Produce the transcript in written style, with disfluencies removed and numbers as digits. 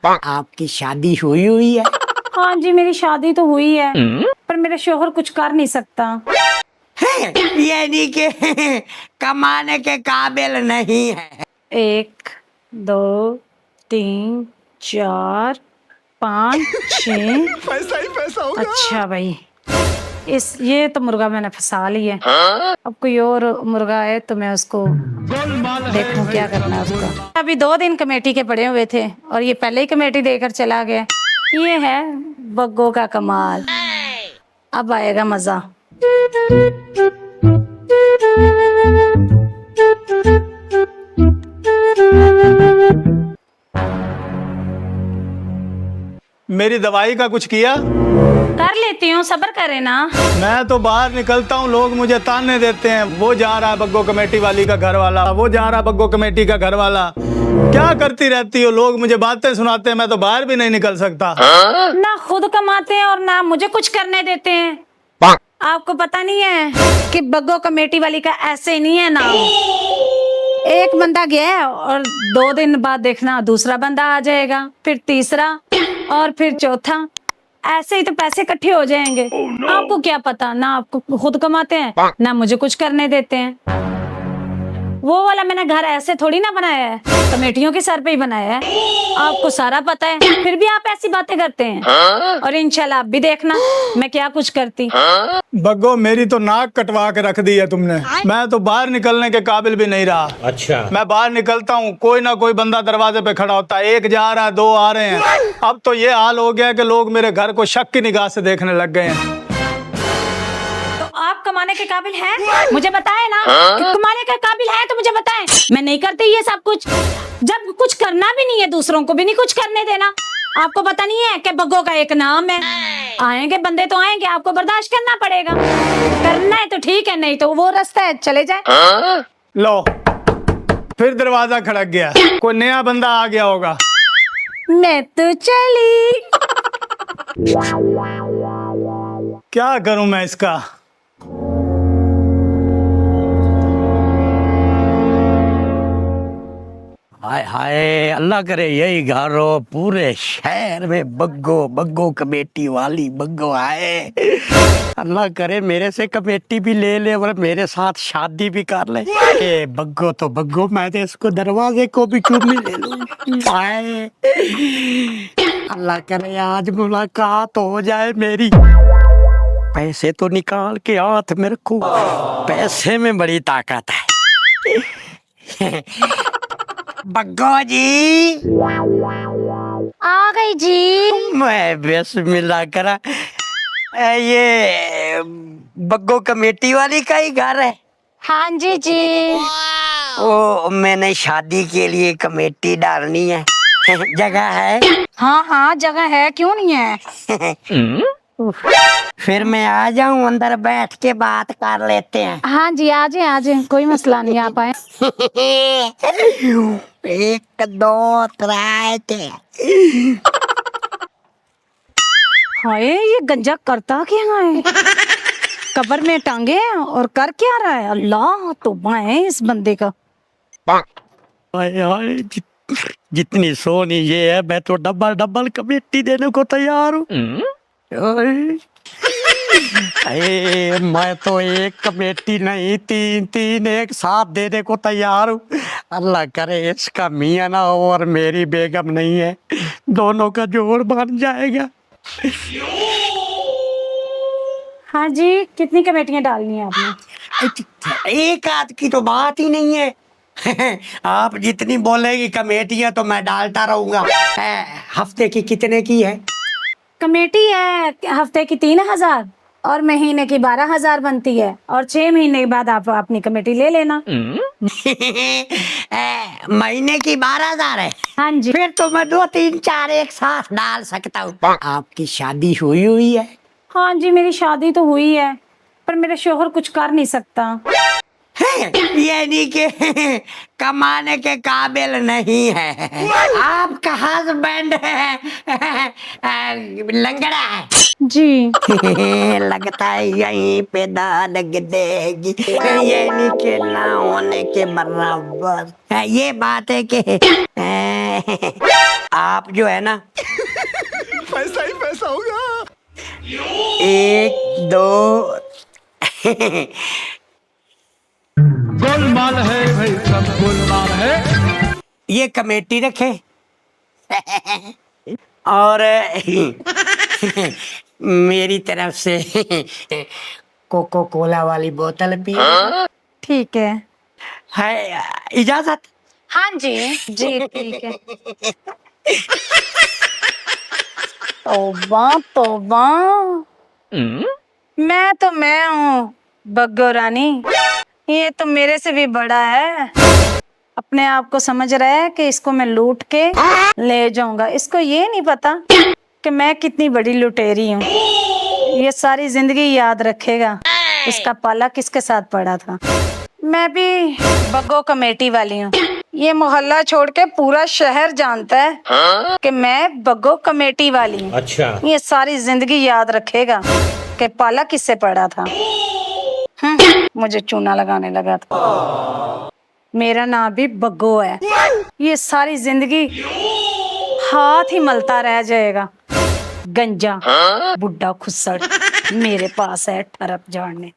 आपकी शादी हुई है? हाँ जी, मेरी शादी तो हुई है, पर मेरा शोहर कुछ कर नहीं सकता। यानी कि कमाने के काबिल नहीं है। 1 2 3 4 5 6 पैसा ही पैसा होगा। अच्छा भाई, ये तो मुर्गा मैंने फंसा लिया। अब कोई और मुर्गा है तो मैं उसको देखूं क्या करना है उसका। अभी 2 दिन कमेटी के पड़े हुए थे और ये पहले ही कमेटी देकर चला गया। ये है बग्गो का कमाल, अब आएगा मजा। मेरी दवाई का कुछ किया? कर लेती हूँ, सब्र करे ना। मैं तो बाहर निकलता हूँ, लोग मुझे ताने देते हैं, वो जा रहा है बग्गो कमेटी वाली का घर वाला, वो जा रहा है बग्गो कमेटी का घर वाला। क्या करती रहती हो? लोग मुझे बातें सुनाते हैं, मैं तो बाहर भी नहीं निकल सकता। ना खुद कमाते हैं और ना मुझे कुछ करने देते हैं। आपको पता नहीं है कि बग्गो कमेटी वाली का ऐसे नहीं है नाम। एक बंदा गया है और 2 दिन बाद देखना दूसरा बंदा आ जाएगा, फिर तीसरा और फिर चौथा। ऐसे ही तो पैसे इकट्ठे हो जाएंगे। आपको क्या पता, ना आपको खुद कमाते हैं ना मुझे कुछ करने देते हैं। वो वाला मैंने घर ऐसे थोड़ी ना बनाया है, कमेटियों के सर पे ही बनाया है। आपको सारा पता है, फिर भी आप ऐसी बातें करते हैं। और इंशाल्लाह आप भी देखना मैं क्या कुछ करती। बग्गो, मेरी तो नाक कटवा के रख दी है तुमने। मैं तो बाहर निकलने के काबिल भी नहीं रहा। अच्छा, मैं बाहर निकलता हूँ, कोई ना कोई बंदा दरवाजे पे खड़ा होता है, एक जा रहा है, 2 आ रहे हैं। अब तो ये हाल हो गया कि लोग मेरे घर को शक की निगाह से देखने लग गए हैं। तो आप कमाने के काबिल हैं? मुझे बताएं ना कि कमाने के काबिल है तो मुझे बताएं। मैं नहीं करती ये सब कुछ। जब कुछ करना भी नहीं है, दूसरों को भी नहीं कुछ करने देना। आपको पता नहीं है कि बग्गो का एक नाम है। आएंगे बंदे तो आएंगे, आपको बर्दाश्त करना पड़ेगा। करना है तो ठीक है, नहीं तो वो रास्ता है, चले जाए। लो, फिर दरवाजा खड़क गया, कोई नया बंदा आ गया होगा। मैं तो चली। क्या करूं मैं इसका? हाय हाय, अल्लाह करे यही घर हो, पूरे शहर में बग्गो बग्गो कमेटी वाली बग्गो आए। अल्लाह करे मेरे से कमेटी भी ले ले और मेरे साथ शादी भी कर ले। ए बग्गो तो बग्गो, मैं तो इसको दरवाजे को भी क्यों नहीं ले लूं। हाय, अल्लाह करे आज मुलाकात हो जाए मेरी। पैसे तो निकाल के हाथ में रखूं, पैसे में बड़ी ताकत है। बग्गो जी आ गई जी। मैं बिस्मिल्लाह करा। ये बग्गो कमेटी वाली का ही घर है? हाँ जी जी। ओ, मैंने शादी के लिए कमेटी डालनी है। जगह है? हाँ हाँ जगह है, क्यों नहीं है। फिर मैं आ जाऊं, अंदर बैठ के बात कर लेते हैं। हाँ जी आ जाए, कोई मसला नहीं, आप आए। 1 2 3। हाय, ये गंजा करता क्या है? कब्र में टांगे और कर क्या रहा है? अल्लाह तौबा है इस बंदे का। हाय हाय, जितनी सोनी ये है, मैं तो डबल डबल कमेटी देने को तैयार हूँ। अरे मैं तो एक कमेटी नहीं, 3 एक साथ देने को तैयार हूँ। अल्लाह करे इसका मियां ना हो और मेरी बेगम नहीं है, दोनों का जोड़ बन जाएगा। हाँ जी, कितनी कमेटियां डालनी है आपने? एक आध की तो बात ही नहीं है। आप जितनी बोलेगी कमेटियां तो मैं डालता रहूंगा। हफ्ते की कितने की है? कमेटी है हफ्ते की 3000 और महीने की 12000 बनती है, और 6 महीने के बाद आप अपनी कमेटी ले लेना। महीने की 12,000 है? हाँ जी। फिर तो मैं 2 3 4 एक साथ डाल सकता हूँ। आपकी शादी हुई है? हाँ जी, मेरी शादी तो हुई है, पर मेरा शोहर कुछ कर नहीं सकता। यानी कि कमाने के काबिल नहीं है। आपका हस्बैंड लंगड़ा है जी। लगता है यहीं पे दाग देगी, यानी कि ना होने के बराबर। ये बात है कि आप जो है ना पैसा ही पैसा होगा। 1 2 गोलमाल है भाई, सब गोलमाल है। ये कमेटी रखे और मेरी तरफ से कोको कोला वाली बोतल भी ठीक है। है। इजाजत। हाँ जी जी ठीक है। तौबा तौबा, मैं हूँ बग्गो रानी, ये तो मेरे से भी बड़ा है। अपने आप को समझ रहा है कि इसको मैं लूट के ले जाऊंगा। इसको ये नहीं पता कि मैं कितनी बड़ी लुटेरी हूँ। ये सारी जिंदगी याद रखेगा इसका पाला किसके साथ पड़ा था। मैं भी बग्गो कमेटी वाली हूँ। ये मोहल्ला छोड़ के पूरा शहर जानता है कि मैं बग्गो कमेटी वाली हूँ। अच्छा। ये सारी जिंदगी याद रखेगा कि पाला किससे पड़ा था। मुझे चूना लगाने लगा था। मेरा नाम भी बग्गो है। ये सारी जिंदगी हाथ ही मलता रह जाएगा। गंजा बुड्ढा खुस्सड़ मेरे पास है ठरप झाड़ने।